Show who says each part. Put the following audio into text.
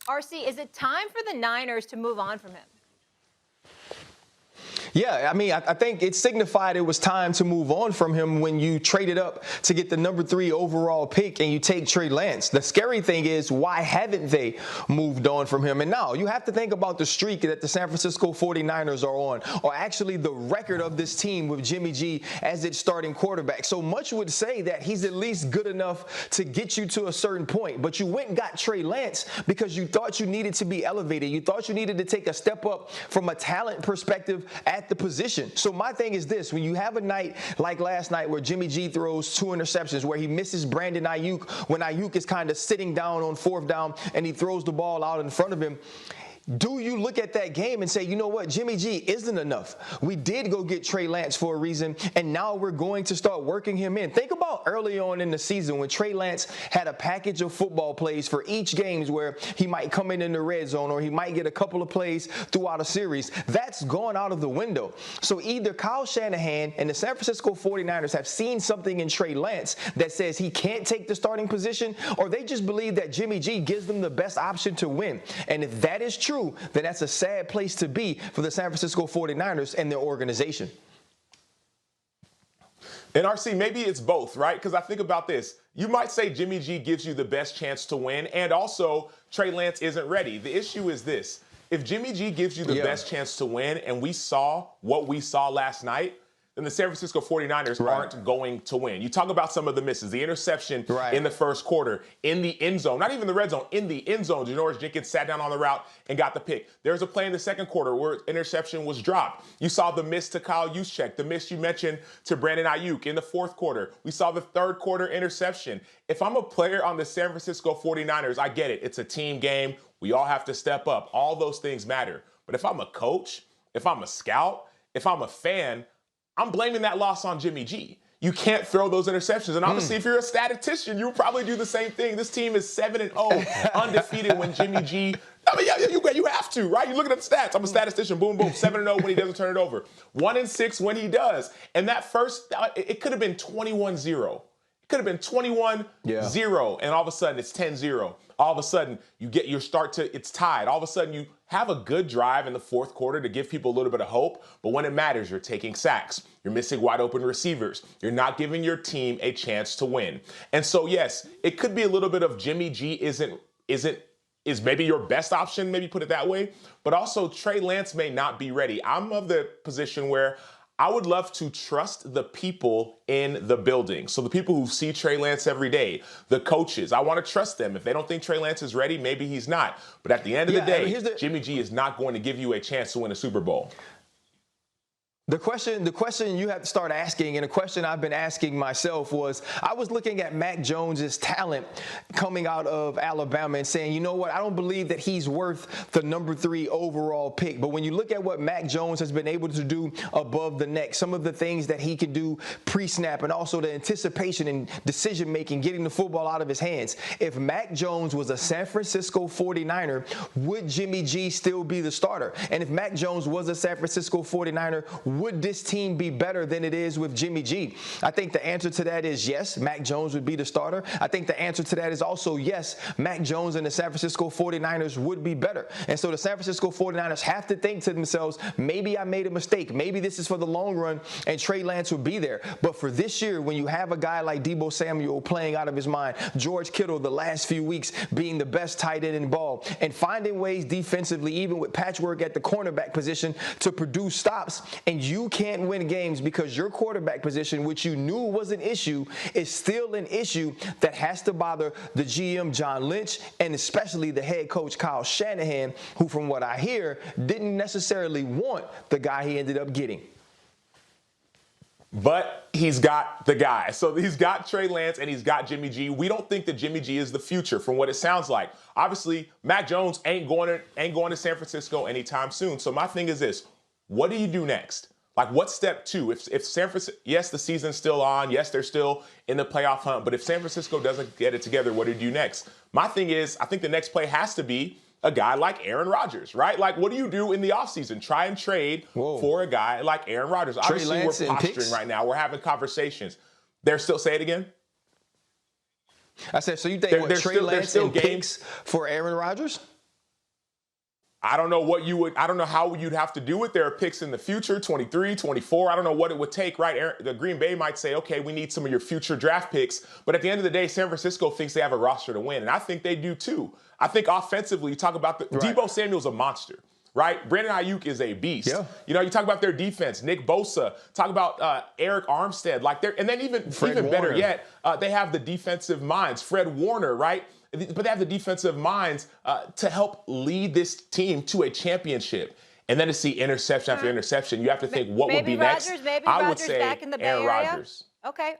Speaker 1: RC, is it time for the Niners to move on from him?
Speaker 2: Yeah, I mean, I think it signified it was time to move on from him when you traded up to get the number 3 overall pick and you take Trey Lance. The scary thing is, why haven't they moved on from him? And now you have to think about the streak that the San Francisco 49ers are on, or actually the record of this team with Jimmy G as its starting quarterback. So much would say that he's at least good enough to get you to a certain point. But you went and got Trey Lance because you thought you needed to be elevated. You thought you needed to take a step up from a talent perspective at the position. So my thing is this: when you have a night like last night where Jimmy G throws 2 interceptions, where he misses Brandon Ayuk when Ayuk is kind of sitting down on 4th down and he throws the ball out in front of him, do you look at that game and say, you know what, Jimmy G isn't enough? We did go get Trey Lance for a reason, and now we're going to start working him in. Think about early on in the season when Trey Lance had a package of football plays for each games where he might come in the red zone or he might get a couple of plays throughout a series. That's gone out of the window. So either Kyle Shanahan and the San Francisco 49ers have seen something in Trey Lance that says he can't take the starting position, or they just believe that Jimmy G gives them the best option to win. And if that is true, then that's a sad place to be for the San Francisco 49ers and their organization.
Speaker 3: And RC, maybe it's both, right? Because I think about this. You might say Jimmy G gives you the best chance to win, and also Trey Lance isn't ready. The issue is this: if Jimmy G gives you the best chance to win, and we saw what we saw last night, then the San Francisco 49ers aren't going to win. You talk about some of the misses, the interception in the first quarter, in the end zone, not even the red zone, in the end zone. Janoris Jenkins sat down on the route and got the pick. There was a play in the second quarter where interception was dropped. You saw the miss to Kyle Juszczyk, the miss you mentioned to Brandon Ayuk in the fourth quarter. We saw the third quarter interception. If I'm a player on the San Francisco 49ers, I get it. It's a team game. We all have to step up. All those things matter. But if I'm a coach, if I'm a scout, if I'm a fan, I'm blaming that loss on Jimmy G. You can't throw those interceptions. And obviously, if you're a statistician, you'll probably do the same thing. This team is 7-0, undefeated when Jimmy G. I mean, yeah, you have to, right? You look at the stats. I'm a statistician. Boom, boom. 7-0 when he doesn't turn it over. 1-6 when he does. And that first, it could have been 21-0. It could have been 21-0, and all of a sudden it's 10-0. All of a sudden it's tied. All of a sudden you have a good drive in the fourth quarter to give people a little bit of hope, but when it matters, you're taking sacks. You're missing wide open receivers. You're not giving your team a chance to win. And so, yes, it could be a little bit of Jimmy G is maybe your best option, maybe put it that way, but also Trey Lance may not be ready. I'm of the position where I would love to trust the people in the building. So the people who see Trey Lance every day, the coaches, I want to trust them. If they don't think Trey Lance is ready, maybe he's not. But at the end of the day, Jimmy G is not going to give you a chance to win a Super Bowl.
Speaker 2: The question you have to start asking, and a question I've been asking myself, was I was looking at Mac Jones's talent coming out of Alabama and saying, you know what, I don't believe that he's worth the number 3 overall pick. But when you look at what Mac Jones has been able to do above the neck, some of the things that he can do pre-snap, and also the anticipation and decision-making, getting the football out of his hands. If Mac Jones was a San Francisco 49er, would Jimmy G still be the starter? And if Mac Jones was a San Francisco 49er, would this team be better than it is with Jimmy G? I think the answer to that is yes, Mac Jones would be the starter. I think the answer to that is also yes, Mac Jones and the San Francisco 49ers would be better. And so the San Francisco 49ers have to think to themselves, maybe I made a mistake. Maybe this is for the long run and Trey Lance will be there. But for this year, when you have a guy like Deebo Samuel playing out of his mind, George Kittle the last few weeks being the best tight end in ball, and finding ways defensively, even with patchwork at the cornerback position, to produce stops, and you can't win games because your quarterback position, which you knew was an issue, is still an issue that has to bother the GM, John Lynch, and especially the head coach, Kyle Shanahan, who, from what I hear, didn't necessarily want the guy he ended up getting.
Speaker 3: But he's got the guy. So he's got Trey Lance and he's got Jimmy G. We don't think that Jimmy G is the future from what it sounds like. Obviously, Mac Jones ain't going to San Francisco anytime soon. So my thing is this: what do you do next? Like, what's step 2? If San Francisco, yes, the season's still on. Yes, they're still in the playoff hunt. But if San Francisco doesn't get it together, what do you do next? My thing is, I think the next play has to be a guy like Aaron Rodgers, right? Like, what do you do in the offseason? Try and trade for a guy like Aaron Rodgers. Obviously, we're posturing right now. We're having conversations. They're still, say it again?
Speaker 2: I said, so you think Trey Lance and picks for Aaron Rodgers?
Speaker 3: I don't know how you'd have to do it. There are picks in the future, 23, 24. I don't know what it would take, right? The Green Bay might say, okay, we need some of your future draft picks. But at the end of the day, San Francisco thinks they have a roster to win. And I think they do too. I think offensively, you talk about Deebo Samuel's a monster, right? Brandon Ayuk is a beast.
Speaker 2: Yeah.
Speaker 3: You talk about their defense, Nick Bosa, talk about Eric Armstead, and then even better yet, they have the defensive minds, Fred Warner, right? But they have the defensive minds to help lead this team to a championship. And then to see interception after interception, you have to think, what would be next?
Speaker 1: Maybe
Speaker 3: I would
Speaker 1: Rodgers
Speaker 3: say
Speaker 1: back in the Bay
Speaker 3: Aaron
Speaker 1: Area?
Speaker 3: Rodgers.
Speaker 1: Okay.